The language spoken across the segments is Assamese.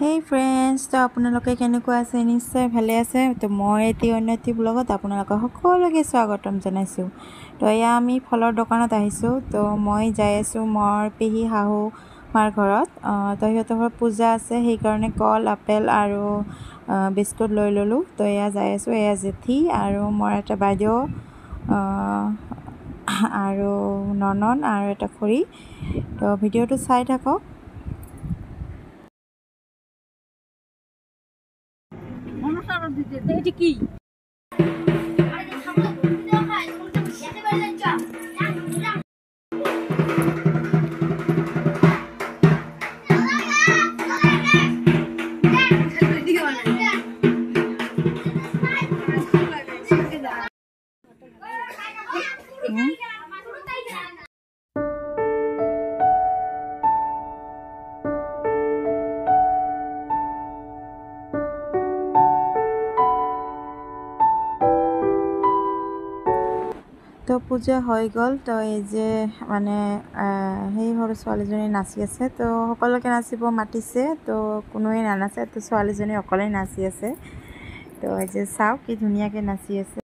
হেই ফ্ৰেণ্ডছ, তো আপোনালোকে কেনেকুৱা আছে? নিশ্চয় ভালে আছে। তো মই এটি অন্য এটি ব্লগত আপোনালোকক সকলোকে স্বাগতম জনাইছোঁ। তো এয়া আমি ফলৰ দোকানত আহিছোঁ। তো মই যাই আছোঁ মোৰ পেহী শাহু মাৰ ঘৰত। তো সিহঁতৰ ঘৰত পূজা আছে, সেইকাৰণে কল, আপেল আৰু বিস্কুট লৈ ল'লোঁ। তো এয়া যাই আছোঁ। এয়া জেঠী আৰু মোৰ এটা বাইদেউ আৰু ননন আৰু এটা খুৰী। তো ভিডিঅ'টো চাই থাকক। এটা কি তো পূজা হৈ গ'ল। তো এই যে মানে সেই সৰু ছোৱালীজনী নাচি আছে। তো সকলোকে নাচিব মাতিছে, তো কোনোৱে নানাচে। তো ছোৱালীজনী অকলেই নাচি আছে। তো এই যে চাওক কি ধুনীয়াকৈ নাচি আছে।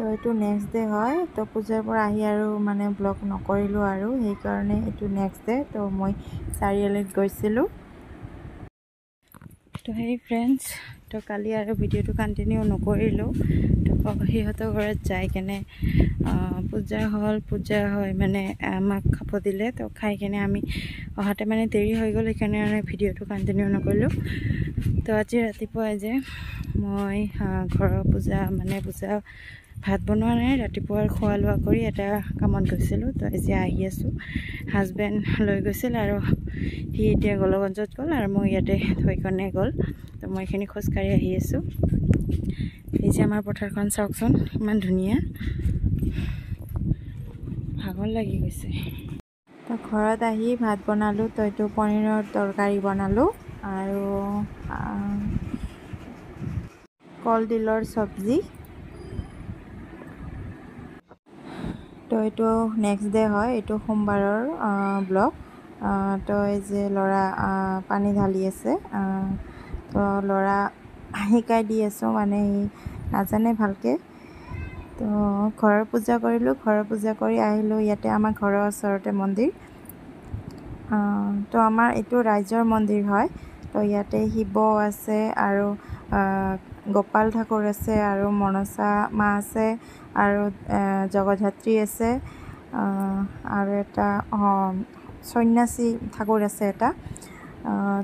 তো এইটো নেক্সট ডে হয়। তো পূজাৰ পৰা আহি আৰু মানে ব্লগ নকৰিলোঁ আৰু সেইকাৰণে এইটো নেক্সট ডে। তো মই চাৰিআলিত গৈছিলোঁ। তো সেই ফ্ৰেণ্ডছ, তো কালি আৰু ভিডিঅ'টো কণ্টিনিউ নকৰিলোঁ। তো সিহঁতৰ ঘৰত যাই কেনে পূজা হ'ল। পূজা হয় মানে আমাক খাব দিলে। তো খাই কেনে আমি অহাতে মানে দেৰি হৈ গ'ল, সেইকাৰণে আৰু ভিডিঅ'টো কণ্টিনিউ নকৰিলোঁ। তো আজি ৰাতিপুৱাই যে মই ঘৰৰ পূজা ভাত বনোৱা নাই, ৰাতিপুৱাৰ খোৱা লোৱা কৰি এটা কামত গৈছিলোঁ। তো আজি আহি আছোঁ। হাজবেণ্ড লৈ গৈছিল আৰু সি এতিয়া গলগঞ্জত গ'ল আৰু মই ইয়াতে থৈ কেনে গ'ল। তো মই এইখিনি খোজকাঢ়ি আহি আছোঁ। এই যে আমাৰ পথাৰখন চাওকচোন, ইমান ধুনীয়া। ভাগৰ লাগি গৈছে। তো ঘৰত আহি ভাত বনালোঁ। তো এইটো পনীৰৰ তৰকাৰী বনালোঁ আৰু কলডিলৰ চব্জি। তো এইটো নেক্সট ডে হয়, এইটো সোমবাৰৰ ব্লগ। তো এই যে ল'ৰা পানী ঢালি আছে। তো ল'ৰা শিকাই দি আছোঁ, মানে সি নাজানে ভালকৈ। তো ঘৰৰ পূজা কৰিলোঁ। ঘৰৰ পূজা কৰি আহিলোঁ। ইয়াতে আমাৰ ঘৰৰ ওচৰতে মন্দিৰ। তো আমাৰ এইটো ৰাইজৰ মন্দিৰ হয়। তো ইয়াতে শিৱ আছে আৰু গোপাল ঠাকুৰ আছে আৰু মনসা মা আছে আৰু জগধাত্ৰী আছে আৰু এটা সন্যাসী ঠাকুৰ আছে এটা।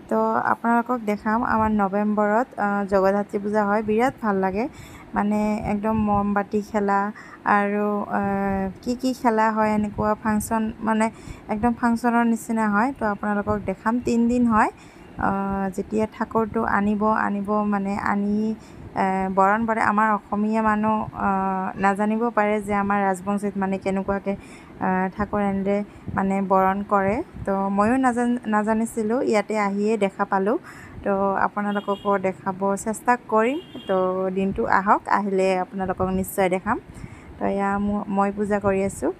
তো আপোনালোকক দেখাম। আমাৰ নৱেম্বৰত জগধাত্ৰী পূজা হয়, বিৰাট ভাল লাগে। মানে একদম মমবাতি খেলা আৰু কি খেলা হয়, এনেকুৱা ফাংচন, মানে একদম ফাংচনৰ নিচিনা হয়। তো আপোনালোকক দেখাম। 3 দিন হয়। যেতিয়া ঠাকুৰটো আনিব মানে আনি বৰণ কৰে। আমাৰ অসমীয়া মানুহ নাজানিব পাৰে যে আমাৰ ৰাজবংশীত মানে কেনেকুৱাকৈ ঠাকুৰ আনিলে মানে বৰণ কৰে। তো ময়ো নাজানিছিলোঁ, ইয়াতে আহিয়ে দেখা পালোঁ। তো আপোনালোককো দেখাব চেষ্টা কৰিম। তো দিনটো আহক, আহিলে আপোনালোকক নিশ্চয় দেখাম। তো এয়া মই পূজা কৰি আছোঁ।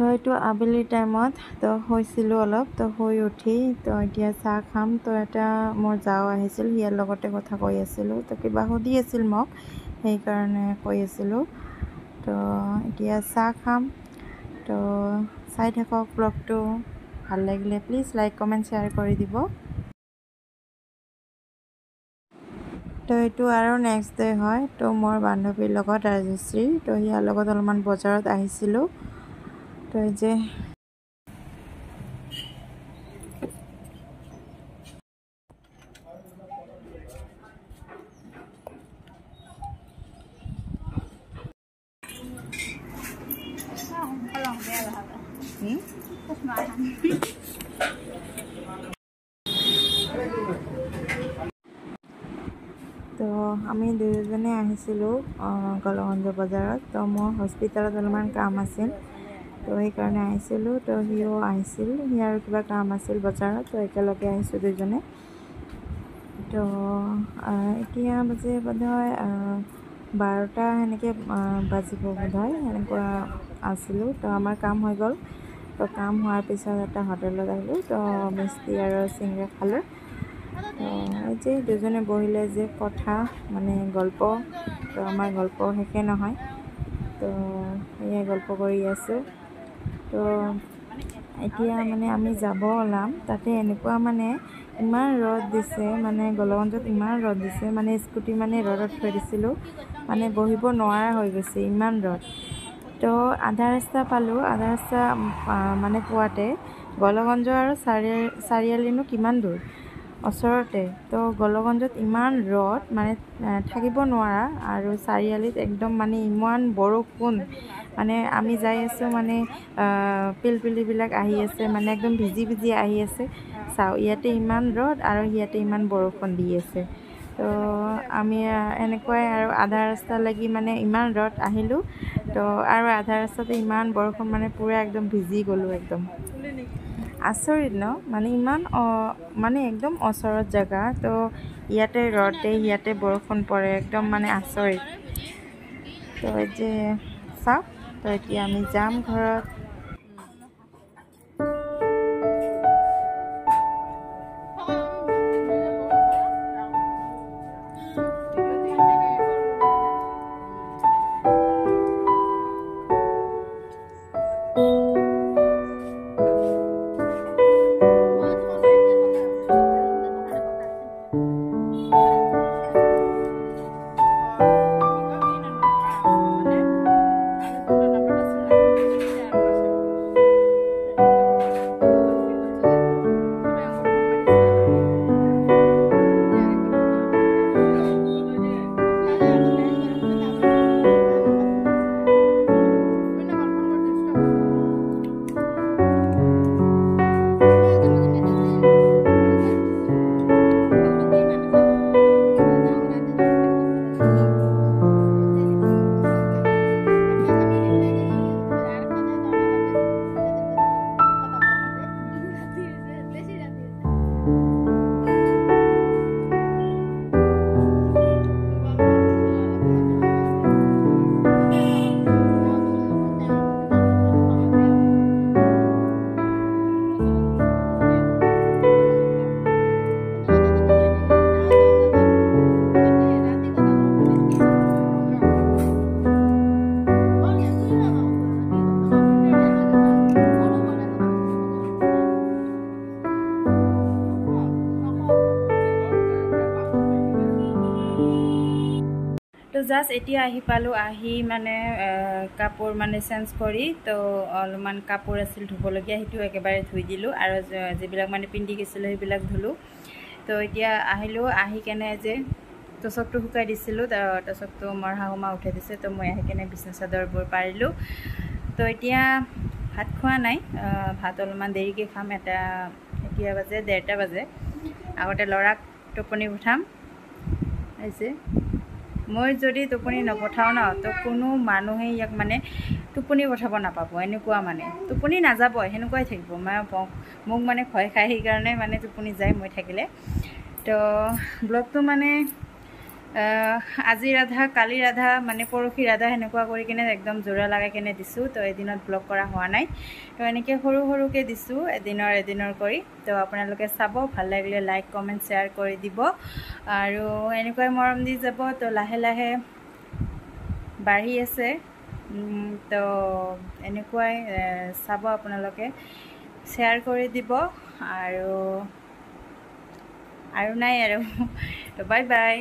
তো এইটো আবেলি টাইমত তো শুইছিলোঁ অলপ, তো শুই উঠি তো এতিয়া চাহ খাম। তো এটা মোৰ যাও আহিছিল, সিয়াৰ লগতে কথা কৈ আছিলোঁ। তো কিবা সুধি আছিল মোক, সেইকাৰণে কৈ আছিলোঁ। তো এতিয়া চাহ খাম। তো চাই থাকক ব্লগটো, ভাল লাগিলে প্লিজ লাইক কমেণ্ট শ্বেয়াৰ কৰি দিব। তো এইটো আৰু নেক্সট ডে হয়। তো মোৰ বান্ধৱীৰ লগত ৰাজশ্ৰী, তো সিয়াৰ লগত অলপমান বজাৰত আহিছিলোঁ। তো এই যে তো আমি দুয়োজনে আহিছিলোঁ গলগঞ্জ বজাৰত। তো মোৰ হস্পিটেলত অলপমান কাম আছিল, তো সেইকাৰণে আহিছিলোঁ। তো সিও আহিছিল, সিয়াৰ কিবা কাম আছিল বজাৰত, তো একেলগে আহিছোঁ দুজনে। তো এতিয়া বাজে বোধহয় 12টা সেনেকৈ বাজিব বোধহয়, সেনেকুৱা আছিলোঁ। তো আমাৰ কাম হৈ গ'ল। তো কাম হোৱাৰ পিছত এটা হোটেলত আহিলোঁ। তো মিষ্টি আৰু চিংৰা খালোঁ। তো এই যে দুজনে বহিলে যে কথা মানে গল্প, তো আমাৰ গল্প শেষে নহয়। তো সেয়াই গল্প কৰি আছোঁ। তো এতিয়া মানে আমি যাব ওলাম, তাতে এনেকুৱা মানে ইমান ৰ'দ দিছে, মানে গলগঞ্জত ইমান ৰ'দ দিছে, মানে স্কুটি মানে ৰ'দত থৈ দিছিলোঁ, মানে বহিব নোৱাৰা হৈ গৈছে, ইমান ৰ'দ। তো আধা ৰাস্তা পালোঁ, আধা ৰাস্তা মানে পোৱাতে গলগঞ্জ আৰু চাৰিআলিনো কিমান দূৰ, ওচৰতে। তো গলগঞ্জত ইমান ৰ'দ, মানে থাকিব নোৱাৰা। আৰু চাৰিআলিত একদম মানে ইমান বৰষুণ, মানে আমি যাই আছোঁ, মানে পিলপিলিবিলাক আহি আছে, মানে একদম ভিজি ভিজি আহি আছে। চাওঁ, ইয়াতে ইমান ৰ'দ আৰু ইয়াতে ইমান বৰষুণ দি আছে। তো আমি এনেকুৱাই আৰু আধা ৰাস্তা লাগি মানে ইমান ৰ'দ আহিলোঁ। তো আৰু আধা ৰাস্তাতে ইমান বৰষুণ, মানে পূৰা একদম ভিজি গ'লোঁ একদম। আচৰিত ন, মানে ইমান মানে একদম ওচৰত জেগা, তো ইয়াতে ৰ'দ দিয়ে, ইয়াতে বৰষুণ পৰে, একদম মানে আচৰিত। তো এই যে চাওক, তো এতিয়া আমি যাম ঘৰত। তো জাষ্ট এতিয়া আহি পালোঁ, আহি মানে কাপোৰ মানে চেঞ্জ কৰি, তো অলপমান কাপোৰ আছিল ধুবলগীয়া, সেইটো একেবাৰে ধুই দিলোঁ, আৰু যিবিলাক মানে পিন্ধি গৈছিলোঁ সেইবিলাক ধুলোঁ। তো এতিয়া আহিলোঁ, আহি কেনে যে টচকটো শুকাই দিছিলোঁ, টচকটো মোৰ শাহুমা উঠাই দিছে। তো মই আহি কেনে বিছনা চাদৰবোৰ পাৰিলোঁ। তো এতিয়া ভাত খোৱা নাই, ভাত অলপমান দেৰিকৈ খাম। এতিয়া বাজে 1:30 বাজে। আগতে ল'ৰাক টোপনি উঠাম হৈছে। মই যদি টোপনি নপঠাওঁ ন, তো কোনো মানুহে ইয়াক মানে টোপনি পঠাব নাপাব, এনেকুৱা মানে টোপনি নাযাবই, সেনেকুৱাই থাকিব। মোক মানে ভয় খায়, সেইকাৰণে মানে টোপনি যায় মই থাকিলে। তো ব্লগটো মানে আজি ৰাধা কালি ৰাধা মানে পৰহি ৰাধা সেনেকুৱা কৰি কিনে একদম জোৰা লগাই কিনে দিছোঁ। তো এদিনত ব্লগ কৰা হোৱা নাই, তো এনেকৈ সৰু সৰুকৈ দিছোঁ এদিনৰ কৰি। তো আপোনালোকে চাব, ভাল লাগিলে লাইক কমেণ্ট শ্বেয়াৰ কৰি দিব আৰু এনেকুৱাই মৰম দি যাব। তো লাহে লাহে বাঢ়ি আছে, তো এনেকুৱাই চাব আপোনালোকে, শ্বেয়াৰ কৰি দিব আৰু নাই আৰু। তো বাই বাই।